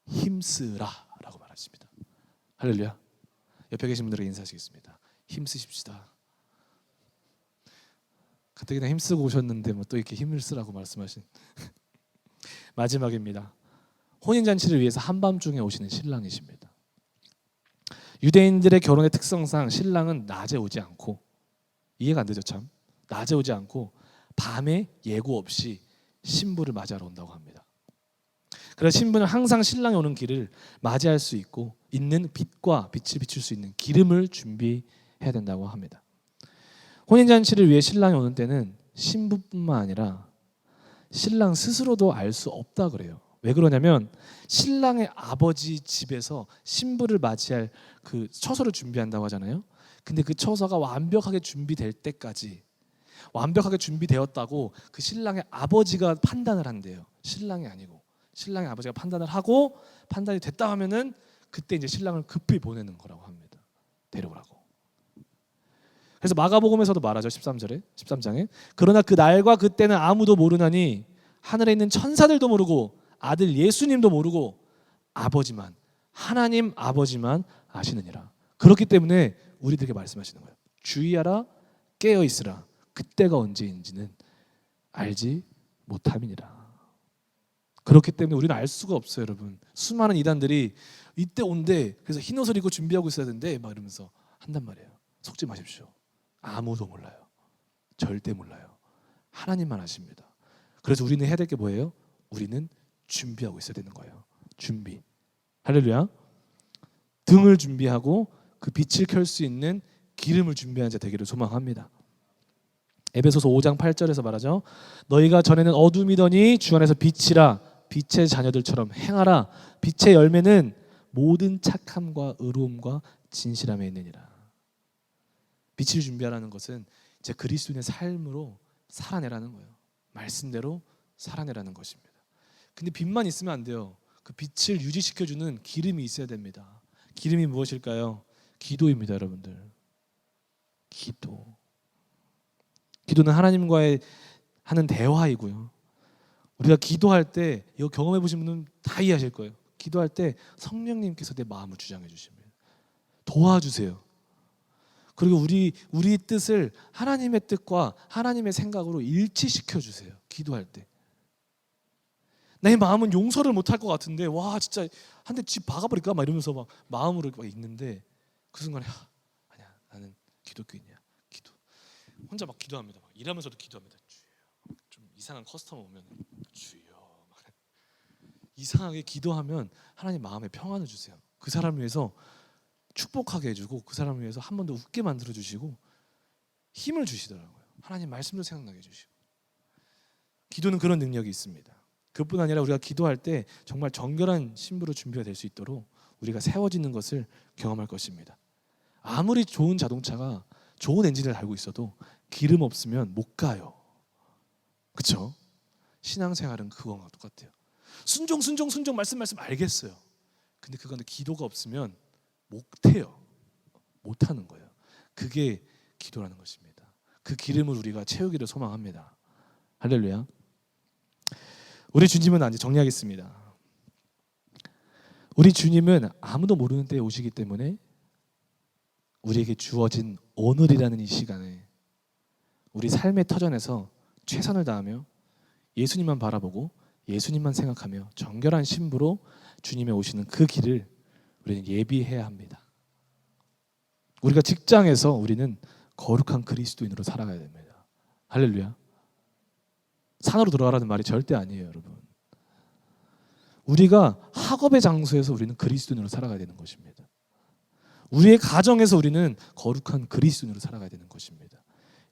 힘쓰라 라고 말했습니다. 할렐루야. 옆에 계신 분들에게 인사하시겠습니다. 힘쓰십시다. 가뜩이나 힘쓰고 오셨는데 뭐 또 이렇게 힘을 쓰라고 말씀하신 마지막입니다. 혼인잔치를 위해서 한밤중에 오시는 신랑이십니다. 유대인들의 결혼의 특성상 신랑은 낮에 오지 않고, 이해가 안 되죠 참, 낮에 오지 않고 밤에 예고 없이 신부를 맞이하러 온다고 합니다. 그래서 신부는 항상 신랑이 오는 길을 맞이할 수 있고 있는 빛과 빛을 비출 수 있는 기름을 준비해야 된다고 합니다. 혼인잔치를 위해 신랑이 오는 때는 신부뿐만 아니라 신랑 스스로도 알 수 없다 그래요. 왜 그러냐면 신랑의 아버지 집에서 신부를 맞이할 그 처소를 준비한다고 하잖아요. 근데 그 처소가 완벽하게 준비될 때까지, 완벽하게 준비되었다고 그 신랑의 아버지가 판단을 한대요. 신랑이 아니고 신랑의 아버지가 판단을 하고 판단이 됐다 하면은 그때 이제 신랑을 급히 보내는 거라고 합니다. 데려오라고. 그래서 마가복음에서도 말하죠. 13장에 그러나 그 날과 그때는 아무도 모르나니 하늘에 있는 천사들도 모르고 아들 예수님도 모르고 아버지만, 하나님 아버지만 아시느니라. 그렇기 때문에 우리들에게 말씀하시는 거예요. 주의하라, 깨어 있으라. 그때가 언제인지는 알지 못함이니라. 그렇기 때문에 우리는 알 수가 없어요, 여러분. 수많은 이단들이 이때 온대, 그래서 흰 옷을 입고 준비하고 있어야 된대 막 이러면서 한단 말이에요. 속지 마십시오. 아무도 몰라요. 절대 몰라요. 하나님만 아십니다. 그래서 우리는 해야 될 게 뭐예요? 우리는 준비하고 있어야 되는 거예요. 준비. 할렐루야. 등을 준비하고 그 빛을 켤 수 있는 기름을 준비한 자 되기를 소망합니다. 에베소서 5장 8절에서 말하죠. 너희가 전에는 어둠이더니 주 안에서 빛이라. 빛의 자녀들처럼 행하라. 빛의 열매는 모든 착함과 의로움과 진실함에 있느니라. 빛을 준비하라는 것은 이제 그리스도인의 삶으로 살아내라는 거예요. 말씀대로 살아내라는 것입니다. 근데 빛만 있으면 안 돼요. 그 빛을 유지시켜주는 기름이 있어야 됩니다. 기름이 무엇일까요? 기도입니다, 여러분들. 기도는 하나님과의 하는 대화이고요. 우리가 기도할 때 이거 경험해 보신 분은 다 이해하실 거예요. 기도할 때 성령님께서 내 마음을 주장해 주십니다. 도와주세요. 그리고 우리 뜻을 하나님의 뜻과 하나님의 생각으로 일치시켜 주세요. 기도할 때. 내 마음은 용서를 못할 것 같은데 와 진짜 한 대 집 박아버릴까 막 이러면서 막 마음으로 막 있는데 그 순간에 아니야 나는 기독교인이야. 기도. 혼자 막 기도합니다. 막 일하면서도 기도합니다. 주여. 좀 이상한 커스터머 오면 주여. 막 이상하게 기도하면 하나님 마음에 평안을 주세요. 그 사람을 위해서 축복하게 해주고 그 사람을 위해서 한 번 더 웃게 만들어 주시고 힘을 주시더라고요. 하나님 말씀도 생각나게 해주시고. 기도는 그런 능력이 있습니다. 그뿐 아니라 우리가 기도할 때 정말 정결한 신부로 준비가 될 수 있도록 우리가 세워지는 것을 경험할 것입니다. 아무리 좋은 자동차가 좋은 엔진을 달고 있어도 기름 없으면 못 가요. 그렇죠? 신앙생활은 그거랑 똑같아요. 순종 말씀 알겠어요. 근데 그건데 기도가 없으면 못해요. 못하는 거예요. 그게 기도라는 것입니다. 그 기름을 우리가 채우기를 소망합니다. 할렐루야. 우리 주님은 이제 정리하겠습니다. 우리 주님은 아무도 모르는 때에 오시기 때문에 우리에게 주어진 오늘이라는 이 시간에 우리 삶의 터전에서 최선을 다하며 예수님만 바라보고 예수님만 생각하며 정결한 신부로 주님의 오시는 그 길을 우리는 예비해야 합니다. 우리가 직장에서 우리는 거룩한 그리스도인으로 살아가야 됩니다. 할렐루야. 산으로 들어가라는 말이 절대 아니에요, 여러분. 우리가 학업의 장소에서 우리는 그리스도인으로 살아가야 되는 것입니다. 우리의 가정에서 우리는 거룩한 그리스도인으로 살아가야 되는 것입니다.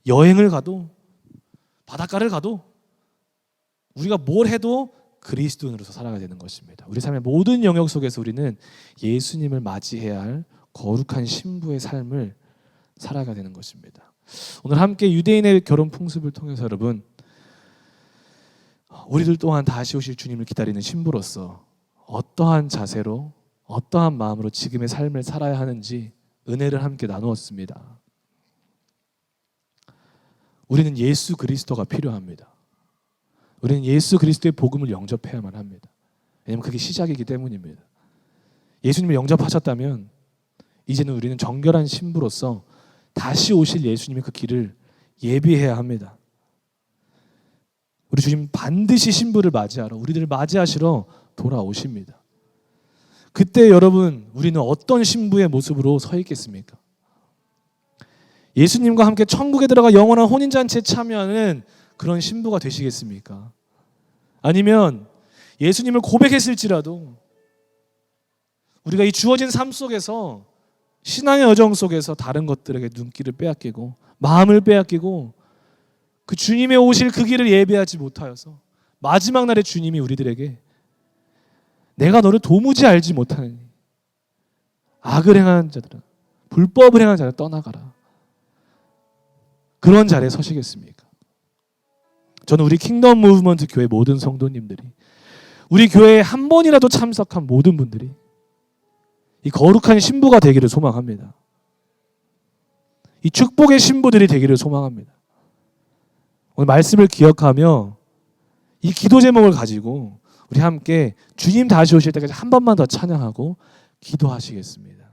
여행을 가도 바닷가를 가도 우리가 뭘 해도 그리스도인으로서 살아가야 되는 것입니다. 우리 삶의 모든 영역 속에서 우리는 예수님을 맞이해야 할 거룩한 신부의 삶을 살아가야 되는 것입니다. 오늘 함께 유대인의 결혼 풍습을 통해서 여러분 우리들 또한 다시 오실 주님을 기다리는 신부로서 어떠한 자세로 어떠한 마음으로 지금의 삶을 살아야 하는지 은혜를 함께 나누었습니다. 우리는 예수 그리스도가 필요합니다. 우리는 예수 그리스도의 복음을 영접해야만 합니다. 왜냐하면 그게 시작이기 때문입니다. 예수님을 영접하셨다면 이제는 우리는 정결한 신부로서 다시 오실 예수님의 그 길을 예비해야 합니다. 우리 주님 반드시 신부를 맞이하러 우리들을 맞이하시러 돌아오십니다. 그때 여러분 우리는 어떤 신부의 모습으로 서 있겠습니까? 예수님과 함께 천국에 들어가 영원한 혼인잔치에 참여하는 그런 신부가 되시겠습니까? 아니면 예수님을 고백했을지라도 우리가 이 주어진 삶 속에서 신앙의 여정 속에서 다른 것들에게 눈길을 빼앗기고 마음을 빼앗기고 그 주님의 오실 그 길을 예배하지 못하여서 마지막 날에 주님이 우리들에게 내가 너를 도무지 알지 못하느니 악을 행하는 자들아 불법을 행하는 자들 떠나가라. 그런 자리에 서시겠습니까? 저는 우리 킹덤 무브먼트 교회 모든 성도님들이 우리 교회에 한 번이라도 참석한 모든 분들이 이 거룩한 신부가 되기를 소망합니다. 이 축복의 신부들이 되기를 소망합니다. 오늘 말씀을 기억하며 이 기도 제목을 가지고 우리 함께 주님 다시 오실 때까지 한 번만 더 찬양하고 기도하시겠습니다.